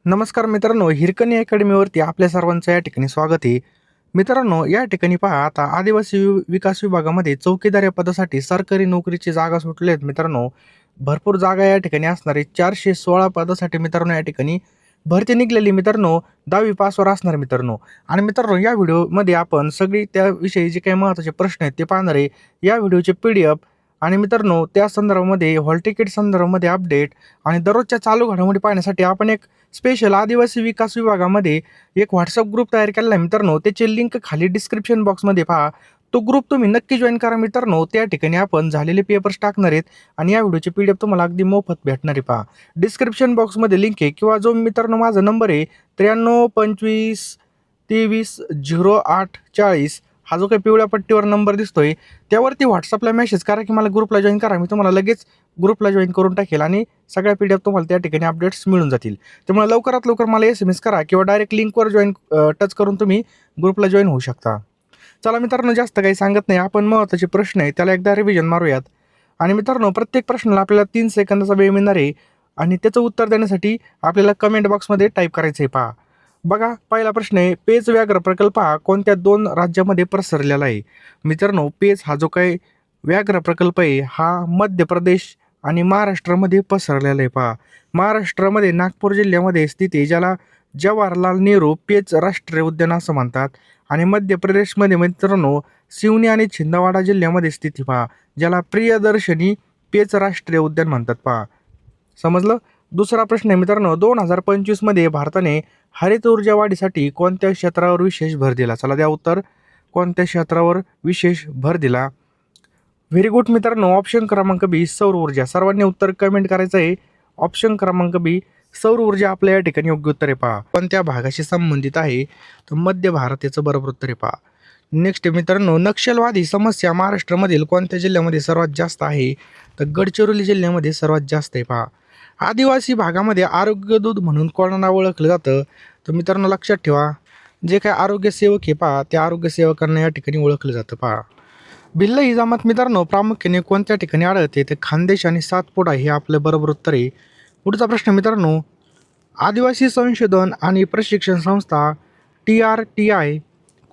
नमस्कार मित्रांनो, हिरकणी अकॅडमीवरती आपल्या सर्वांचं या ठिकाणी स्वागत आहे. मित्रांनो, या ठिकाणी पहा, आता आदिवासी विकास विभागामध्ये चौकीदार या पदासाठी सरकारी नोकरीची जागा सुटली आहेत मित्रांनो. भरपूर जागा या ठिकाणी असणार आहे. 416 पदासाठी मित्रांनो या ठिकाणी भरती निघलेली मित्रांनो, 10वी पासवर असणार मित्रांनो. आणि मित्रांनो, या व्हिडिओमध्ये आपण सगळी त्याविषयी जे काही महत्त्वाचे प्रश्न आहेत ते पाहणार आहे. या व्हिडिओचे PDF आणि मित्रांनो त्या संदर्भामध्ये हॉल तिकीट संदर्भामध्ये अपडेट आणि दररोजच्या चालू घडामोडी पाहण्यासाठी आपण एक स्पेशल आदिवासी विकास विभागामध्ये एक WhatsApp ग्रुप तयार केलेला आहे मित्रांनो. त्याची लिंक खाली डिस्क्रिप्शन बॉक्समध्ये पहा. तो ग्रुप तुम्ही नक्की जॉइन करा मित्रांनो. त्या ठिकाणी आपण झालेले पेपर्स टाकणार आहेत आणि या व्हिडिओचे PDF तुम्हाला अगदी मोफत भेटणार आहे पहा. डिस्क्रिप्शन बॉक्समध्ये लिंक आहे किंवा जो मित्रांनो माझा नंबर आहे 93 25 23 08 40 हा जो काही पिवळ्या पट्टीवर नंबर दिसतोय त्यावरती WhatsAppला मेसेज करा की मला ग्रुपला जॉइन करा. मी तुम्हाला लगेच ग्रुपला जॉइन करून टाकेल आणि सगळ्या PDF तुम्हाला त्या ठिकाणी अपडेट्स मिळून जातील. त्यामुळे लवकरात लवकर मला SMS करा किंवा डायरेक्ट लिंकवर टच करून तुम्ही ग्रुपला जॉइन होऊ शकता. चला मित्रांनो, जास्त काही सांगत नाही, आपण महत्त्वाचे प्रश्न आहे त्याला एकदा रिव्हिजन मारूयात. आणि मित्रांनो, प्रत्येक प्रश्नाला आपल्याला 3 सेकंदाचा वेळ मिळणार आहे आणि त्याचं उत्तर देण्यासाठी आपल्याला कमेंट बॉक्समध्ये टाईप करायचं आहे पहा. बघा, पहिला प्रश्न आहे, पेच व्याघ्र प्रकल्प हा कोणत्या 2 राज्यामध्ये पसरलेला आहे? मित्रांनो, पेच हा जो काही व्याघ्र प्रकल्प आहे हा मध्य प्रदेश आणि महाराष्ट्रामध्ये पसरलेला आहे पहा. महाराष्ट्रामध्ये नागपूर जिल्ह्यामध्ये स्थित आहे, ज्याला जवाहरलाल नेहरू पेच राष्ट्रीय उद्यान असं म्हणतात. आणि मध्य प्रदेशमध्ये मित्रांनो सिवनी आणि छिंदवाडा जिल्ह्यामध्ये स्थित आहे पहा, ज्याला प्रियदर्शनी पेच राष्ट्रीय उद्यान म्हणतात पहा. समजलं? दुसरा प्रश्न आहे मित्रांनो, 2025 मध्ये भारताने हरित ऊर्जा वाढीसाठी कोणत्या क्षेत्रावर विशेष भर दिला? चला द्या उत्तर. कोणत्या क्षेत्रावर विशेष भर दिला? व्हेरी गुड मित्रांनो, ऑप्शन क्रमांक बी, सौर ऊर्जा. सर्वांनी उत्तर कमेंट करायचं आहे. ऑप्शन क्रमांक बी, सौर ऊर्जा आपल्या या ठिकाणी योग्य उत्तर आहे पहा. कोणत्या भागाशी संबंधित आहे? तर मध्य भारत याचं बरोबर उत्तर आहे पहा. नेक्स्ट मित्रांनो, नक्षलवादी समस्या महाराष्ट्रामधील कोणत्या जिल्ह्यामध्ये सर्वात जास्त आहे? तर गडचिरोली जिल्ह्यामध्ये सर्वात जास्त आहे पहा. आदिवासी भागामध्ये आरोग्य दूत म्हणून कोणाला ओळखलं जातं? तर मित्रांनो लक्षात ठेवा, जे काही आरोग्य सेवक आहे पहा, त्या आरोग्य सेवकांना या ठिकाणी ओळखलं जातं पहा. भिल्ल ही जमात मित्रांनो प्रामुख्याने कोणत्या ठिकाणी आढळते? ते खानदेश आणि सातपुडा हे आपलं बरोबर उत्तर आहे. पुढचा प्रश्न मित्रांनो, आदिवासी संशोधन आणि प्रशिक्षण संस्था TRTI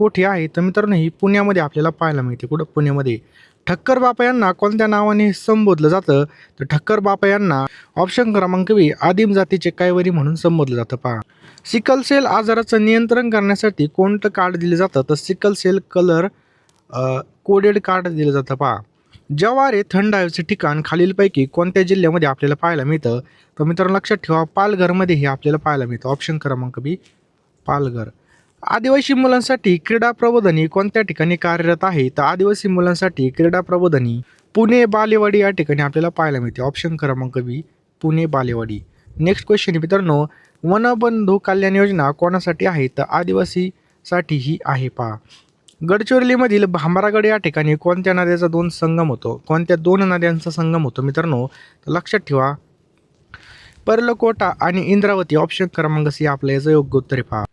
कुठे आहे? तर मित्रांनो ही पुण्यामध्ये आपल्याला पाहायला मिळते. कुठं? पुण्यामध्ये. ठक्कर बापा यांना कोणत्या नावाने संबोधलं जातं? तर ठक्कर बापा यांना ऑप्शन क्रमांक बी, आदिम जातीचे कायवरी म्हणून संबोधलं जातं पहा. सिकल सेल आजाराचं नियंत्रण करण्यासाठी कोणतं कार्ड दिलं जातं? तर sickle cell colour coded card दिलं जातं पहा. जव्हार हे थंड हवेचे ठिकाण खालीलपैकी कोणत्या जिल्ह्यामध्ये आपल्याला पाहायला मिळतं? तर मित्रांनो लक्षात ठेवा, पालघरमध्ये हे आपल्याला पाहायला मिळतं. ऑप्शन क्रमांक बी, पालघर. आदिवासी मुलांसाठी क्रीडा प्रबोधिनी कोणत्या ठिकाणी कार्यरत आहे? तर आदिवासी मुलांसाठी क्रीडा प्रबोधिनी पुणे बालेवाडी या ठिकाणी आपल्याला पाहायला मिळते. ऑप्शन क्रमांक बी, पुणे बालेवाडी. नेक्स्ट क्वेश्चन मित्रांनो, वनबंधू कल्याण योजना कोणासाठी आहे? तर आदिवासीसाठी ही आहे पहा. गडचिरोलीमधील भामरागड या ठिकाणी कोणत्या नद्याचा 2 संगम होतो? कोणत्या 2 नद्यांचा संगम होतो मित्रांनो? तर लक्षात ठेवा, पर्लकोटा आणि इंद्रावती. ऑप्शन क्रमांक सी आपलं याचं योग्य उत्तर आहे पहा.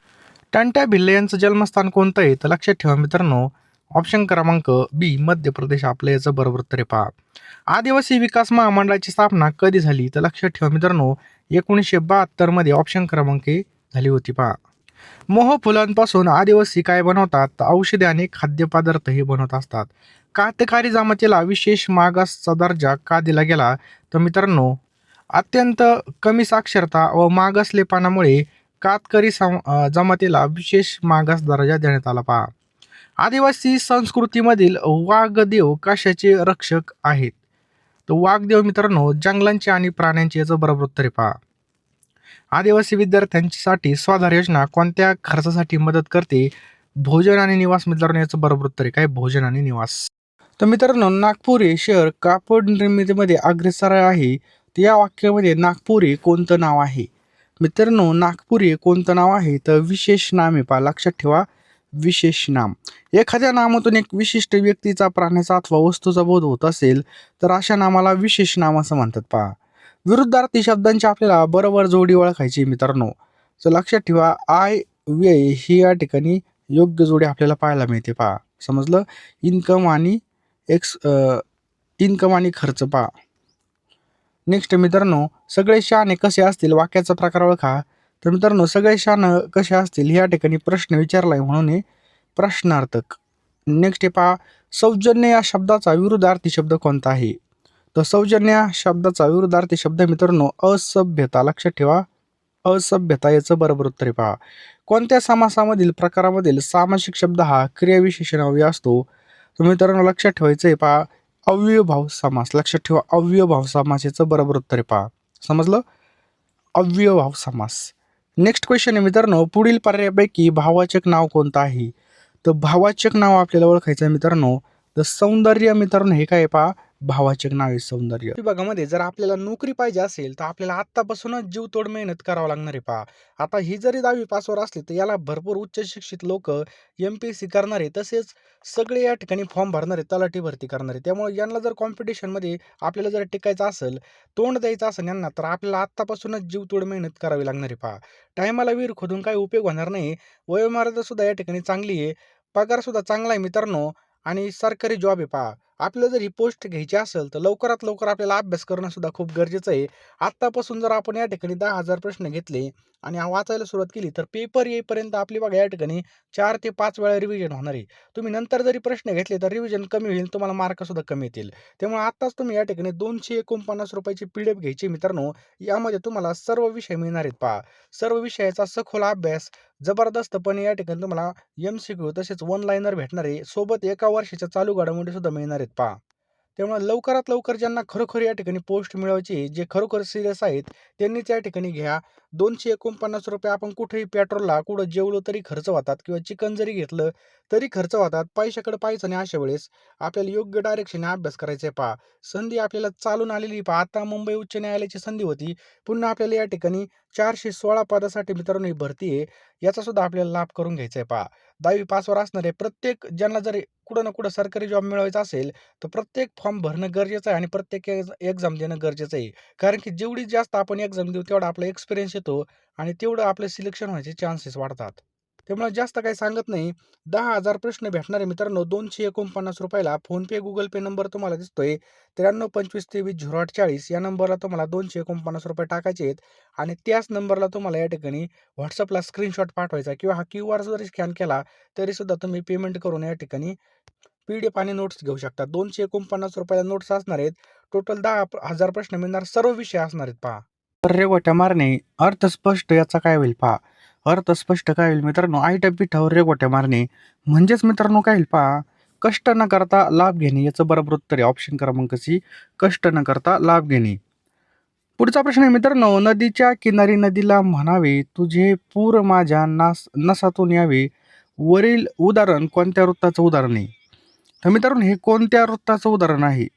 टंट्या भिल्ले यांचं जन्मस्थान कोणतं आहे? तर लक्षात ठेवा मित्रांनो, ऑप्शन क्रमांक बी, मध्य प्रदेश आपलं याचं बरोबर उत्तर आहे पहा. आदिवासी विकास महामंडळाची स्थापना कधी झाली? तर लक्षात ठेवा मित्रांनो, 1972 मध्ये. ऑप्शन क्रमांक ए झाली होती पहा. मोह फुलांपासून आदिवासी काय बनवतात? तर औषधे आणि खाद्यपदार्थ हे बनवत असतात. कातकरी जमातीला विशेष मागासचा दर्जा का दिला गेला? तर मित्रांनो, अत्यंत कमी साक्षरता व मागासलेपणामुळे कातकरी जमातीला विशेष मागास दर्जा देण्यात आला पहा. आदिवासी संस्कृतीमधील वाघदेव कशाचे रक्षक आहेत? तर वाघदेव मित्रांनो जंगलांचे आणि प्राण्यांचे, याचं बरोबर उत्तर आहे पहा. आदिवासी विद्यार्थ्यांसाठी स्वाधार योजना कोणत्या खर्चासाठी मदत करते? भोजन आणि निवास मित्रांनो, याचं बरोबर उत्तर आहे काय? भोजन आणि निवास. तर मित्रांनो, नागपूर हे शहर कापड निर्मितीमध्ये अग्रेसर आहे. तर या वाक्यामध्ये नागपूर हे कोणतं नाव आहे? मित्रांनो, नागपूर हे कोणतं नाव आहे? तर विशेष नाम आहे पहा. लक्षात ठेवा, विशेष नाम. एखाद्या नामातून एक विशिष्ट व्यक्तीचा, प्राण्याचा अथवा वस्तूचा बोध होत असेल तर अशा नामाला विशेष नाम असं म्हणतात पहा. विरुद्धार्थी शब्दांची आपल्याला बरोबर जोडी ओळखायची मित्रांनो. तर लक्षात ठेवा, आय व्यय ही या ठिकाणी योग्य जोडी आपल्याला पाहायला मिळते पहा. समजलं? इन्कम आणि खर्च पहा. नेक्स्ट मित्रांनो, सगळे शहाणे कसे असतील वाक्याचा प्रकार ओळखा. तर मित्रांनो सगळे शान कसे असतील या ठिकाणी प्रश्न विचारलाय म्हणून हे प्रश्नार्थक. नेक्स्ट आहे पहा, सौजन्य या शब्दाचा विरुद्धार्थी शब्द कोणता आहे? तर सौजन्य या शब्दाचा विरुद्धार्थी शब्द मित्रांनो असभ्यता. लक्षात ठेवा, असभ्यता याचं बरोबर उत्तर आहे पहा. कोणत्या समासामधील प्रकारामधील सामासिक शब्द हा क्रियाविशेषणावयी असतो? तर मित्रांनो लक्षात ठेवायचं आहे पहा, अव्ययभाव समास. लक्षात ठेवा, अव्ययभाव समास याचं बरोबर उत्तर आहे पहा. समजलं? अव्ययभाव समास. नेक्स्ट क्वेश्चन आहे मित्रांनो, पुढील पर्यायापैकी भाववाचक नाव कोणतं आहे? तर भाववाचक नाव आपल्याला ओळखायचं आहे मित्रांनो, तर सौंदर्य मित्रांनो हे काय आहे पहा, भाववाचक नाव आहे सौंदर्य. विभागामध्ये जर आपल्याला नोकरी पाहिजे असेल तर आपल्याला आत्तापासूनच जीवतोड मेहनत करावं लागणार आहे पहा. आता ही जरी 10वी पासवर असली तर याला भरपूर उच्च शिक्षित लोक MPSC करणार आहे, तसेच सगळे या ठिकाणी फॉर्म भरणार आहे, तलाठी भरती करणार आहे. त्यामुळे यांना जर कॉम्पिटिशनमध्ये आपल्याला जर टिकायचं असेल, तोंड द्यायचं असेल यांना, तर आपल्याला आत्तापासूनच जीवतोड मेहनत करावी लागणार आहे पहा. टायमाला विहीर खोदून काही उपयोग होणार नाही. वयोमर्यादा सुद्धा या ठिकाणी चांगली आहे, पगार सुद्धा चांगला आहे मित्रांनो, आणि सरकारी जॉब आहे पहा. आपल्याला जर ही पोस्ट घ्यायची असेल तर लवकरात लवकर आपल्याला अभ्यास करणं सुद्धा खूप गरजेचं आहे. आत्तापासून जर आपण या ठिकाणी 10,000 प्रश्न घेतले आणि वाचायला सुरुवात केली तर पेपर येईपर्यंत आपली बघा या ठिकाणी 4 ते 5 वेळा रिव्हिजन होणार आहे. तुम्ही नंतर जरी प्रश्न घेतले तर रिव्हिजन कमी होईल, तुम्हाला मार्क सुद्धा कमी येतील. त्यामुळे आत्ताच तुम्ही या ठिकाणी ₹249ची PDF घ्यायची मित्रांनो. यामध्ये तुम्हाला सर्व विषय मिळणार आहेत पहा. सर्व विषयाचा सखोल अभ्यास जबरदस्तपणे या ठिकाणी तुम्हाला MCQ तसेच वन लाईनर भेटणार आहे. सोबत एका वर्षाच्या चालू घडामोडी सुद्धा मिळणार आहेत पहा. त्यामुळे लवकरात लवकर ज्यांना खरोखर या ठिकाणी पोस्ट मिळवायची आहे, जे खरोखर सिरियस आहेत, त्यांनीच या ठिकाणी घ्या. ₹249 आपण कुठेही पेट्रोलला, कुठं जेवलो तरी खर्च होतात किंवा चिकन जरी घेतलं तरी खर्च होतात. पैशाकडे पाहायचं नाही अशा वेळेस. आपल्याला योग्य डायरेक्शनने अभ्यास करायचा आहे पहा. संधी आपल्याला चालून आलेली पहा. आता मुंबई उच्च न्यायालयाची संधी होती. पुन्हा आपल्याला या ठिकाणी 416 पदासाठी मित्रांनो ही भरती आहे. याचा सुद्धा आपल्याला लाभ करून घ्यायचा आहे पहा. 10वी पासवर असणारे प्रत्येक ज्यांना जर कुठं ना कुठं सरकारी जॉब मिळवायचा असेल, तर प्रत्येक फॉर्म भरणं गरजेचं आहे आणि प्रत्येक एक्झाम देणं गरजेचं आहे. कारण की जेवढी जास्त आपण एक्झाम देऊ तेवढा आपला एक्सपिरियन्स येतो आणि तेवढं आपलं सिलेक्शन व्हायचे चान्सेस वाढतात. त्यामुळे जास्त काही सांगत नाही. 10,000 प्रश्न भेटणार आहे मित्रांनो ₹249ला. फोनपे, गुगल पे नंबर तुम्हाला दिसतोय. 9325230840 या नंबरला तुम्हाला ₹249 टाकायचे आहेत आणि त्याच नंबरला तुम्हाला या ठिकाणी WhatsAppला स्क्रीनशॉट पाठवायचा किंवा हा QR जरी स्कॅन केला तरी सुद्धा तुम्ही पेमेंट करून या ठिकाणी PDF आणि नोट्स घेऊ शकता. ₹249ला नोट्स असणार आहेत. टोटल 10,000 प्रश्न मिळणार. सर्व विषय असणार आहेत पहा. रेघोट्या मारणे, अर्थ स्पष्ट याचा काय होईल पहा. अर्थ स्पष्ट काय होईल मित्रांनो, आयत्या पिठावर रेघोट्या मारणे म्हणजेच मित्रांनो काय होईल पहा, कष्ट न करता लाभ घेणे. याचं बरोबर उत्तर आहे ऑप्शन क्रमांक C, कष्ट न करता लाभ घेणे. पुढचा प्रश्न आहे मित्रांनो, नदीच्या किनारी नदीला म्हणावे तुझे पूर माझ्या नसातून यावे. वरील उदाहरण कोणत्या वृत्ताचं उदाहरण आहे? तर मित्रांनो हे कोणत्या वृत्ताचं उदाहरण आहे?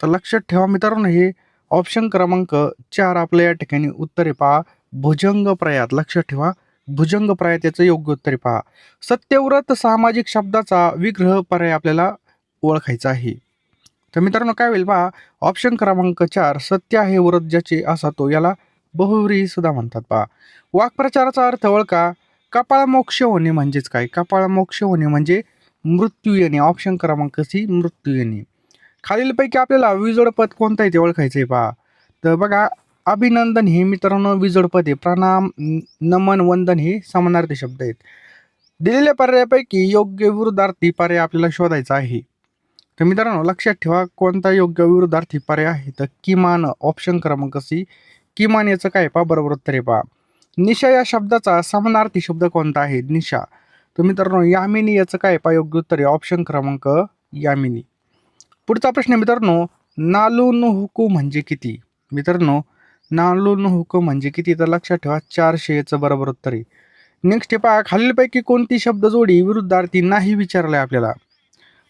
तर लक्षात ठेवा मित्रांनो, हे ऑप्शन क्रमांक 4 आपलं या ठिकाणी उत्तर आहे पहा, भुजंगप्रयात. लक्षात ठेवा, भुजंगप्रयात याचं योग्य उत्तर आहे पहा. सत्यव्रत सामाजिक शब्दाचा विग्रह पर्याय आपल्याला ओळखायचा आहे. तर मित्रांनो काय होईल पहा, ऑप्शन क्रमांक 4 सत्य आहे व्रत ज्याचे असा तो, याला बहुव्रीही सुद्धा म्हणतात पहा. वाक्प्रचाराचा अर्थ ओळखा. कपाळमोक्ष होणे म्हणजेच काय? कपाळमोक्ष होणे म्हणजे मृत्यू येणे. ऑप्शन क्रमांक C, मृत्यू येणे. खालीलपैकी आपल्याला विजोड पद कोणतं आहे ते ओळखायचं आहे पहा. तर बघा, अभिनंदन हे मित्रांनो विजोड पद आहे. प्रणाम, नमन, वंदन हे समानार्थी शब्द आहेत. दिलेल्या पर्यायापैकी योग्य विरुद्धार्थी पर्याय आपल्याला शोधायचा आहे. तर मित्रांनो लक्षात ठेवा कोणता योग्य विरुद्धार्थी पर्याय आहे. तर किमान, ऑप्शन क्रमांक C, किमान याचं काय पहा, बरोबर उत्तर आहे पहा. निशा या शब्दाचा समानार्थी शब्द कोणता आहे? निशा. तर मित्रांनो यामिनी याचं काय पहा, योग्य उत्तर आहे ऑप्शन क्रमांक यामिनी. पुढचा प्रश्न आहे मित्रांनो, नालून हुकू म्हणजे किती? मित्रांनो नालून हुकू म्हणजे किती? तर लक्षात ठेवा 400 याचं बरोबर उत्तर आहे. नेक्स्ट हे पहा, खालीलपैकी कोणती शब्द जोडी विरुद्धार्थी नाही विचारलंय आपल्याला?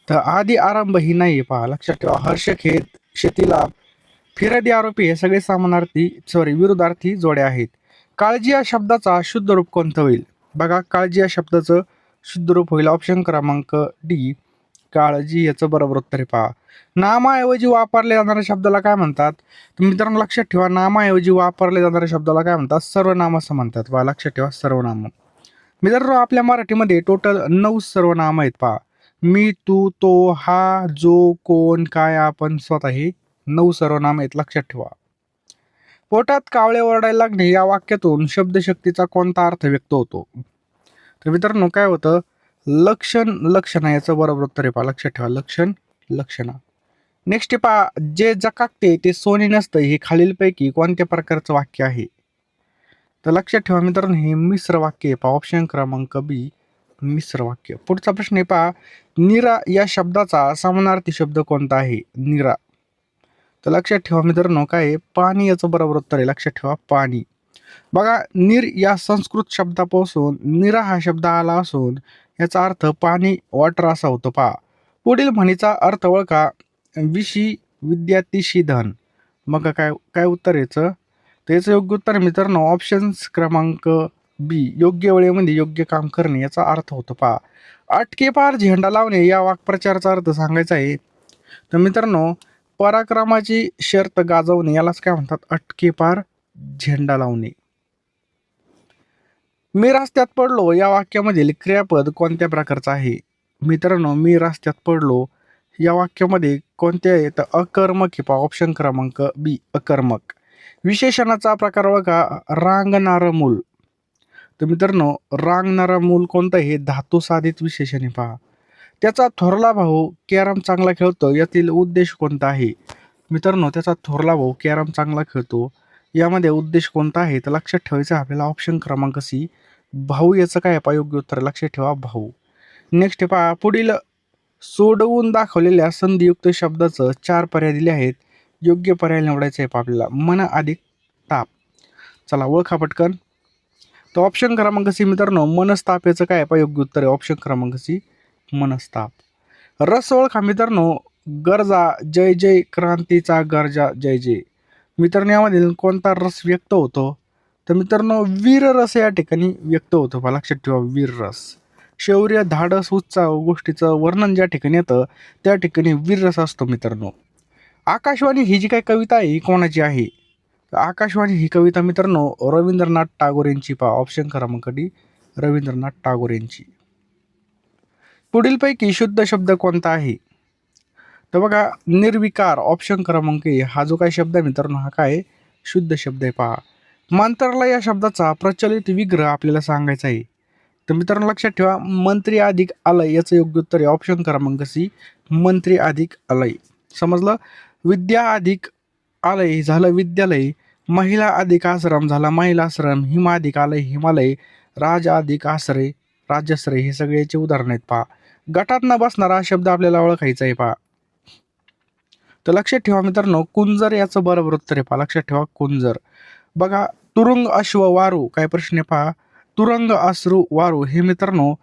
तर आधी आरंभ ही नाही पहा. लक्षात ठेवा, हर्षखेत, शेतीलाभ, फिरादी आरोपी हे सगळे विरुद्धार्थी जोड्या आहेत. काळजी या शब्दाचा शुद्ध रूप कोणतं होईल? बघा, काळजी या शब्दाचं शुद्ध रूप होईल ऑप्शन क्रमांक D, काळजी याचं बरोबर उत्तर आहे पहा. नामाऐवजी वापरल्या जाणाऱ्या शब्दाला काय म्हणतात? तर मित्रांनो लक्षात ठेवा, नामाऐवजी वापरल्या जाणाऱ्या शब्दाला काय म्हणतात? सर्वनाम असं म्हणतात पहा. लक्षात ठेवा, सर्वनाम. मित्रांनो आपल्या मराठीमध्ये टोटल 9 सर्वनाम आहेत पहा. मी, तू, तो, हा, जो, कोण, काय, आपण, स्वतः हे 9 सर्वनाम आहेत. लक्षात ठेवा. पोटात कावळे ओरडायला लागणे या वाक्यातून शब्दशक्तीचा कोणता अर्थ व्यक्त होतो? तर मित्रांनो काय होतं, लक्षण लक्षणा याचं बरोबर उत्तर आहे पहा, लक्षात ठेवा, लक्षण लक्षणा. नेक्स्ट पहा, जे जकाकते ते सोने नसतं हे खालीलपैकी कोणत्या प्रकारचं वाक्य आहे? तर लक्षात ठेवा मित्रांनो, हे मिश्र वाक्य आहे पहा, ऑप्शन क्रमांक बी मिश्र वाक्य. पुढचा प्रश्न आहे पहा, निरा या शब्दाचा समानार्थी शब्द कोणता आहे? निरा. तर लक्षात ठेवा मित्रांनो काय आहे, पाणी याचं बरोबर उत्तर आहे, लक्षात ठेवा पाणी. बघा, नीर या संस्कृत शब्दापासून निरा हा शब्द आला असून याचा अर्थ पाणी, वॉटर असा होतो पहा. पुढील म्हणीचा अर्थ ओळखा, विशी विद्यार्थीशी धन. मग काय काय उत्तर याचं? तर याचं योग्य उत्तर मित्रांनो ऑप्शन्स क्रमांक बी, योग्य वेळेमध्ये योग्य काम करणे याचा अर्थ होतो पहा. अटके पार झेंडा लावणे या वाक्प्रचाराचा अर्थ सांगायचा आहे. तर मित्रांनो पराक्रमाची शर्त गाजवणे यालाच काय म्हणतात? अटके पार झेंडा लावणे. मी रस्त्यात पडलो या वाक्यामधील क्रियापद कोणत्या प्रकारचं आहे? मित्रांनो मी रस्त्यात पडलो या वाक्यामध्ये कोणत्या येतं? अकर्मक हे पहा, ऑप्शन क्रमांक बी अकर्मक. विशेषणाचा प्रकार बघा, रांगणारं मूल. तर मित्रांनो रांगणारं मूल कोणतं? हे धातू साधित विशेषण आहे पहा. त्याचा थोरला भाऊ कॅरम चांगला खेळतो यातील उद्देश कोणता आहे? मित्रांनो त्याचा थोरला भाऊ कॅरम चांगला खेळतो यामध्ये उद्देश कोणता आहे? तर लक्षात ठेवायचं आपल्याला ऑप्शन क्रमांक सी भाऊ याचं काय आहे? योग्य उत्तर लक्षात ठेवा भाऊ. नेक्स्ट पहा, पुढील सोडवून दाखवलेल्या संधियुक्त शब्दाचं 4 पर्याय दिले आहेत. योग्य पर्याय निवडायचं आहे आपल्याला. मन अधिक ताप. चला ओळखा पटकन. तर ऑप्शन क्रमांक सी मित्रांनो मनस्ताप याचं काय आहे? योग्य उत्तर आहे ऑप्शन क्रमांक सी मनस्ताप. रस ओळखा मित्रांनो, गरजा जय जय, क्रांतीचा गरजा जय जय. मित्रांनो यामधील कोणता रस व्यक्त होतो? तर मित्रांनो वीर रस या ठिकाणी व्यक्त होतो पहा, लक्षात ठेवा वीर रस. शौर्य, धाडस, उत्साह गोष्टीचं वर्णन ज्या ठिकाणी येतं त्या ठिकाणी वीर रस असतो मित्रांनो. आकाशवाणी ही जी काही कविता आहे ही कोणाची आहे? तर आकाशवाणी ही कविता मित्रांनो रवींद्रनाथ टागोर यांची पहा, ऑप्शन क्रमांक डी रवींद्रनाथ टागोर यांची. पुढीलपैकी शुद्ध शब्द कोणता आहे? तर बघा निर्विकार, ऑप्शन क्रमांक ए हा जो काही शब्द आहे मित्रांनो हा काय शुद्ध शब्द आहे पहा. मंत्रालय या शब्दाचा प्रचलित विग्रह आपल्याला सांगायचा आहे. तर मित्रांनो लक्षात ठेवा मंत्री अधिक आलय याचं योग्य उत्तर आहे ऑप्शन क्रमांक सी मंत्री अधिक आलय. समजलं? विद्या अधिक आलय झालं विद्यालय, महिला अधिक आश्रम झाला महिलाश्रम, हिम अधिक आलय हिमालय, राज अधिक आश्रय राज्याश्रय. हे सगळे याचे उदाहरण आहेत पहा. गटात न बसणारा हा शब्द आपल्याला ओळखायचा आहे पहा. तर लक्षात ठेवा मित्रांनो कुंजर याचं बरोबर उत्तर आहे पहा, लक्षात ठेवा कुंजर. बघा तुरुंग अश्व वारू काय प्रश्न आहे पहा. तुरंग अश्रू वारू हे मित्रांनो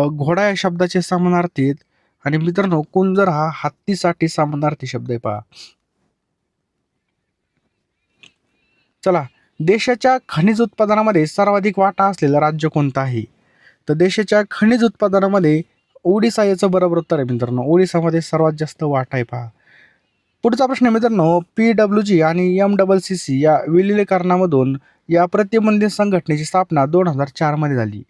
घोडा या शब्दाचे समानार्थी आहेत आणि मित्रांनो कुंजर हा हत्तीसाठी समानार्थी शब्द आहे पहा. चला, देशाच्या खनिज उत्पादनामध्ये सर्वाधिक वाटा असलेलं राज्य कोणतं आहे? तर देशाच्या खनिज उत्पादनामध्ये ओडिसा याचं बरोबर उत्तर आहे मित्रांनो, ओडिसामध्ये सर्वात जास्त वाटा आहे पहा. पुढचा प्रश्न आहे मित्रांनो, PWG आणि MCC या विलिनीकरणामधून या प्रतिबंधित संघटनेची स्थापना 2004 मध्ये झाली.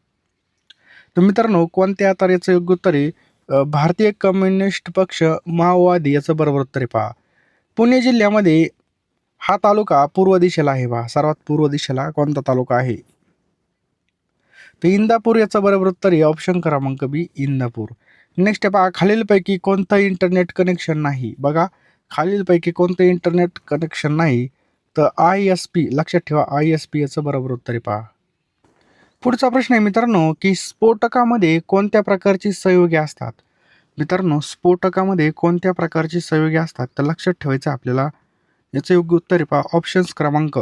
तर मित्रांनो कोणत्या तर याचं योग्य उत्तर आहे भारतीय कम्युनिस्ट पक्ष माओवादी याचं बरोबर उत्तर आहे पहा. पुणे जिल्ह्यामध्ये हा तालुका पूर्व दिशेला आहे पहा, सर्वात पूर्व दिशेला कोणता तालुका आहे? तर इंदापूर याचं बरोबर उत्तर आहे ऑप्शन क्रमांक बी इंदापूर. नेक्स्ट पहा, खालीलपैकी कोणतं इंटरनेट कनेक्शन नाही? बघा खालीलपैकी कोणतं इंटरनेट कनेक्शन नाही? तर ISP, लक्षात ठेवा ISP याचं बरोबर उत्तर आहे पहा. पुढचा प्रश्न आहे मित्रांनो की स्फोटकामध्ये कोणत्या प्रकारची संयुगे असतात? मित्रांनो स्फोटकामध्ये कोणत्या प्रकारची संयुगे असतात? तर लक्षात ठेवायचं आपल्याला. याचं योग्य उत्तर आहे पहा ऑप्शन्स क्रमांक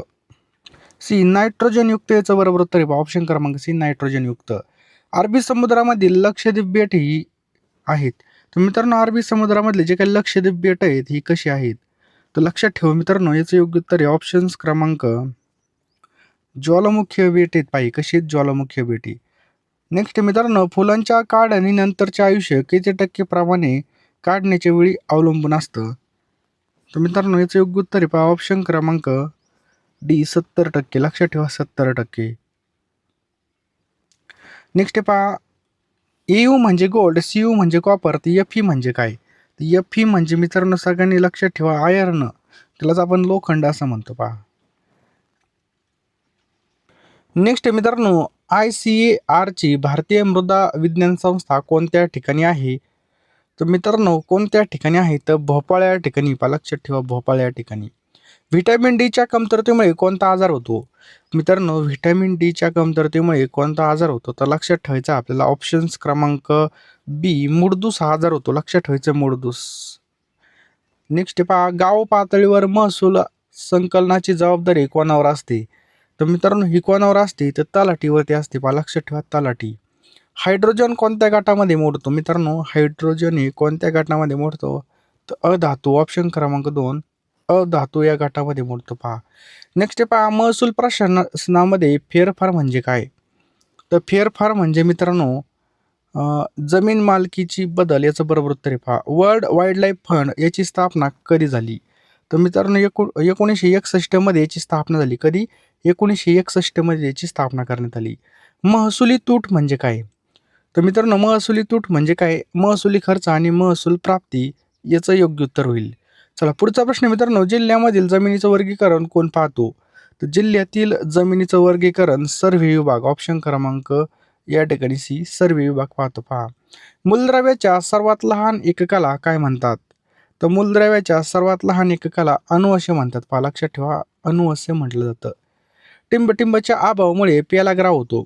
सी नायट्रोजन युक्त याचं बरोबर उत्तर आहे पहा, ऑप्शन क्रमांक सी नायट्रोजन युक्त. अरबी समुद्रामधील लक्षद्वीप बेट ही आहेत. तर मित्रांनो अरबी समुद्रामधले जे काही लक्षद्वीप बेट आहेत ही कशी आहेत? तर लक्षात ठेवा मित्रांनो याचं योग्य उत्तर आहे ऑप्शन्स क्रमांक ज्वालामुखी बेट आहेत पाहिजे, कशी आहेत ज्वालामुखी बेटी. नेक्स्ट मित्रांनो फुलांच्या काढणीनंतरचे आयुष्य किती टक्के प्रमाणे काढण्याच्या वेळी अवलंबून असतं? तर मित्रांनो याचं योग्य उत्तर आहे पहा ऑप्शन क्रमांक डी 70%, लक्षात ठेवा 70%. नेक्स्ट पहा AU म्हणजे गोल्ड, CU म्हणजे कॉपर, तर FE म्हणजे काय? तर FE म्हणजे मित्रांनो सगळ्यांनी लक्षात ठेवा आयर्न, त्यालाच आपण लोखंड असं म्हणतो पहा. नेक्स्ट मित्रांनो, ICARची भारतीय मृदा विज्ञान संस्था कोणत्या ठिकाणी आहे? तर मित्रांनो कोणत्या ठिकाणी आहे? तर भोपाळ या ठिकाणी. पहा लक्षात ठेवा, भोपाळ या ठिकाणी. व्हिटॅमिन डीच्या कमतरतेमुळे कोणता आजार होतो? मित्रांनो व्हिटॅमिन डीच्या कमतरतेमुळे कोणता आजार होतो? तर लक्षात ठेवायचं आपल्याला ऑप्शन्स क्रमांक बी, मूळदूस हा आजार होतो. लक्षात ठेवायचं मूळदूस. नेक्स्ट पहा, गाव पातळीवर महसूल संकलनाची जबाबदारी कोणावर असते? तर मित्रांनो ही कोणावर असते? तर तलाठीवरती असते. पहा लक्षात ठेवा, तलाठी. हायड्रोजन कोणत्या गटामध्ये मोडतो? मित्रांनो हायड्रोजन हे कोणत्या गटामध्ये मोडतो? तर अधातू. ऑप्शन क्रमांक 2 अधातू या गटामध्ये मोडतो. पहा नेक्स्ट पहा, महसूल प्रशासनामध्ये फेरफार म्हणजे काय? तर फेरफार म्हणजे मित्रांनो जमीन मालकीची बदल, याचं बरोबर उत्तर आहे. पहा वर्ल्ड वाईल्ड फंड याची स्थापना कधी झाली? तर मित्रांनो 1961 मध्ये याची स्थापना झाली. कधी? 1961 मध्ये याची स्थापना करण्यात आली. महसुली तूट म्हणजे काय? तर मित्रांनो महसुली तूट म्हणजे काय? महसुली खर्च आणि महसूल प्राप्ती याचं योग्य उत्तर होईल. चला पुढचा प्रश्न मित्रांनो, जिल्ह्यामधील जमिनीचं वर्गीकरण कोण पाहतो? तर जिल्ह्यातील जमिनीचं वर्गीकरण सर्व्हे विभाग. ऑप्शन क्रमांक या ठिकाणी सी, सर्व्हे विभाग पाहतो. पहा मूलद्रव्याच्या सर्वात लहान एककाला काय म्हणतात? तर मूलद्रव्याच्या सर्वात लहान एककाला अणू असे म्हणतात. पहा लक्षात ठेवा, अणू असे म्हटलं जातं. टिंबटिंबच्या अभावामुळे पेलाग्राव होतो.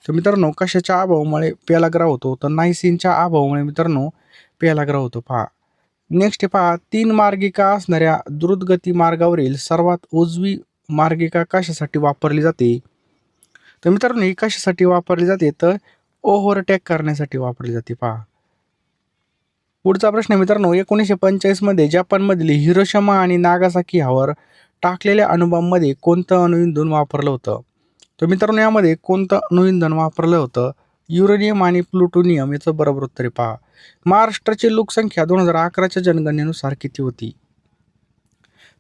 तर मित्रांनो कशाच्या अभावामुळे पेलाग्राव होतो? तर नायसिनच्या अभावामुळे मित्रांनो पेलाग्राव होतो. पहा नेक्स्ट पहा, 3 मार्गिका असणाऱ्या द्रुतगती मार्गावरील सर्वात उजवी मार्गिका कशासाठी वापरली जाते? तर मित्रांनो ही कशासाठी वापरली जाते? तर ओव्हरटेक करण्यासाठी वापरली जाते. पहा पुढचा प्रश्न मित्रांनो, 1945 मध्ये जपानमधील हिरोशिमा आणि नागासाकी यावर टाकलेल्या अणुबॉम्बमध्ये कोणतं अणुइंधन वापरलं होतं? तर मित्रांनो यामध्ये कोणतं अणुइंधन वापरलं होतं? युरेनियम आणि प्लुटोनियम. याचं बरोबर उत्तर आहे. पहा महाराष्ट्राची लोकसंख्या 2011च्या जनगणनेनुसार किती होती?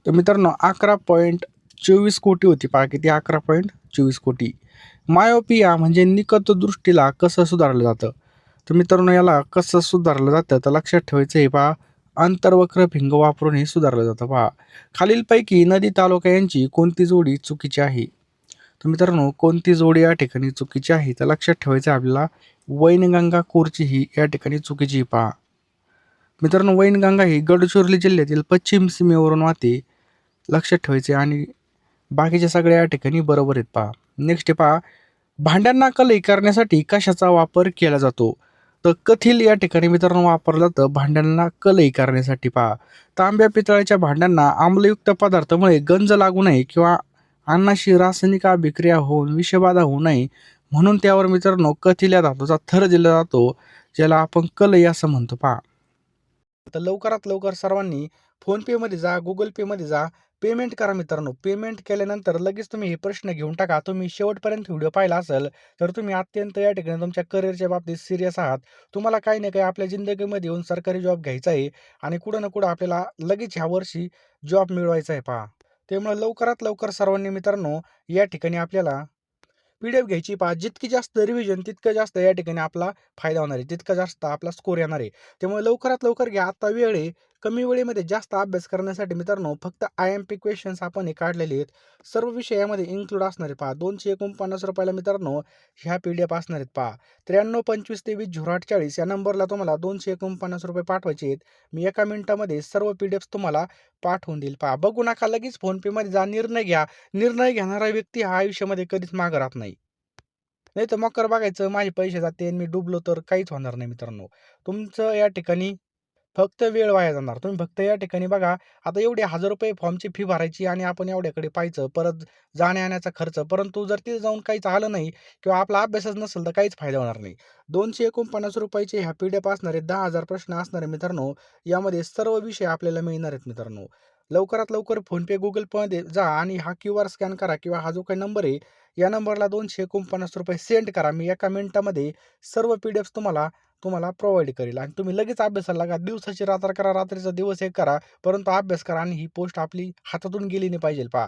तर मित्रांनो 11.24 कोटी होती. पहा किती? 11.24 कोटी. मायोपिया म्हणजे निकट दृष्टीला कसं सुधारलं जातं? तर मित्रांनो याला कसं सुधारलं जातं? तर लक्षात ठेवायचं आहे. पहा अंतर्वक्र भिंग वापरून हे सुधारलं जातं. पहा खालीलपैकी नदी तालुका यांची कोणती जोडी चुकीची आहे? तर मित्रांनो कोणती जोडी या ठिकाणी चुकीची आहे? तर लक्षात ठेवायचं आपल्याला वैनगंगा कोरची ही या ठिकाणी चुकीची. पहा मित्रांनो वैनगंगा ही गडचिरोली जिल्ह्यातील पश्चिम सीमेवरून वाहते. लक्षात ठेवायचे आणि बाकीचे सगळे या ठिकाणी बरोबर आहेत. पहा नेक्स्ट पहा, भांड्यांना कलई करण्यासाठी कशाचा वापर केला जातो? तर कथील या ठिकाणी मित्रांनो वापरलं जातं भांड्यांना कलई करण्यासाठी. पहा तांब्या पितळाच्या भांड्यांना आम्लयुक्त पदार्थामुळे गंज लागू नये किंवा अन्नाशी रासायनिक अभिक्रिया होऊन विषबाधा होऊ नये म्हणून त्यावर मित्रांनो कथील या धातूचा थर दिला जातो, ज्याला आपण कलई असं म्हणतो. पहा तर लवकरात लवकर सर्वांनी फोनपेमध्ये जा, गुगल पेमध्ये जा, पेमेंट करा मित्रांनो. पेमेंट केल्यानंतर लगेच तुम्ही हे प्रश्न घेऊन टाका. तुम्ही शेवटपर्यंत व्हिडिओ पाहिला असेल तर तुम्ही अत्यंत या ठिकाणी तुमच्या करिअरच्या बाबतीत सिरियस आहात. तुम्हाला काही ना काही आपल्या जिंदगीमध्ये येऊन सरकारी जॉब घ्यायचा आहे आणि कुठं ना कुठं आपल्याला लगेच ह्या वर्षी जॉब मिळवायचा आहे. पहा त्यामुळे लवकरात लवकर सर्वांनी मित्रांनो या ठिकाणी आपल्याला पी-डी-एफ घ्यायची. पहा जितकी जास्त रिव्हिजन तितकं जास्त या ठिकाणी आपला फायदा होणार आहे, तितका जास्त आपला स्कोर येणार आहे. त्यामुळे लवकरात लवकर घ्या. आता वेळ आहे. कमी वेळेमध्ये जास्त अभ्यास करण्यासाठी मित्रांनो फक्त IMP क्वेश्चन्स आपण हे काढलेले आहेत. सर्व विषय यामध्ये इन्क्लूड असणार आहे. पहा ₹249 मित्रांनो ह्या पी-डी-एफ असणार आहेत. पहा 9325230840 या नंबरला तुम्हाला ₹249 पाठवायचे आहेत. मी एका मिनिटामध्ये सर्व पी-डी-एफ तुम्हाला पाठवून देईल. पहा बघू नका, लगेच फोनपेमध्ये जा, निर्णय घ्या. निर्णय घेणारा व्यक्ती हा आयुष्यामध्ये कधीच मागं राहत नाही. नाही तर मकर बघायचं माझे पैसे जाते आणि मी डुबलो तर काहीच होणार नाही मित्रांनो. तुमचं या ठिकाणी फक्त वेळ वाया जाणार. तुम्ही फक्त या ठिकाणी बघा, आता एवढे ₹1000 फॉर्मची फी भरायची आणि आपण एवढ्याकडे पाहायचं, परत जाण्या-येण्याचा खर्च. परंतु जर तिथे जाऊन काहीच आलं नाही किंवा आपला अभ्यासच नसेल तर काहीच फायदा होणार नाही. ₹249 ह्या पी-डी-एफ असणार आहेत. 10,000 प्रश्न असणार आहे मित्रांनो. यामध्ये सर्व विषय आपल्याला मिळणार आहेत मित्रांनो. लवकरात लवकर फोनपे, गुगल पेमध्ये जा आणि हा QR स्कॅन करा किंवा हा जो काही नंबर आहे, या नंबरला ₹249 सेंड करा. मी एका मिनिटामध्ये सर्व पी-डी-एफ्स तुम्हाला तुम्हाला प्रोव्हाईड करेल आणि तुम्ही लगेच अभ्यासाला लागा. दिवसाची रात्र करा, रात्रीचा दिवस एक करा, परंतु अभ्यास करा आणि ही पोस्ट आपली हातातून गेली नाही पाहिजे. पहा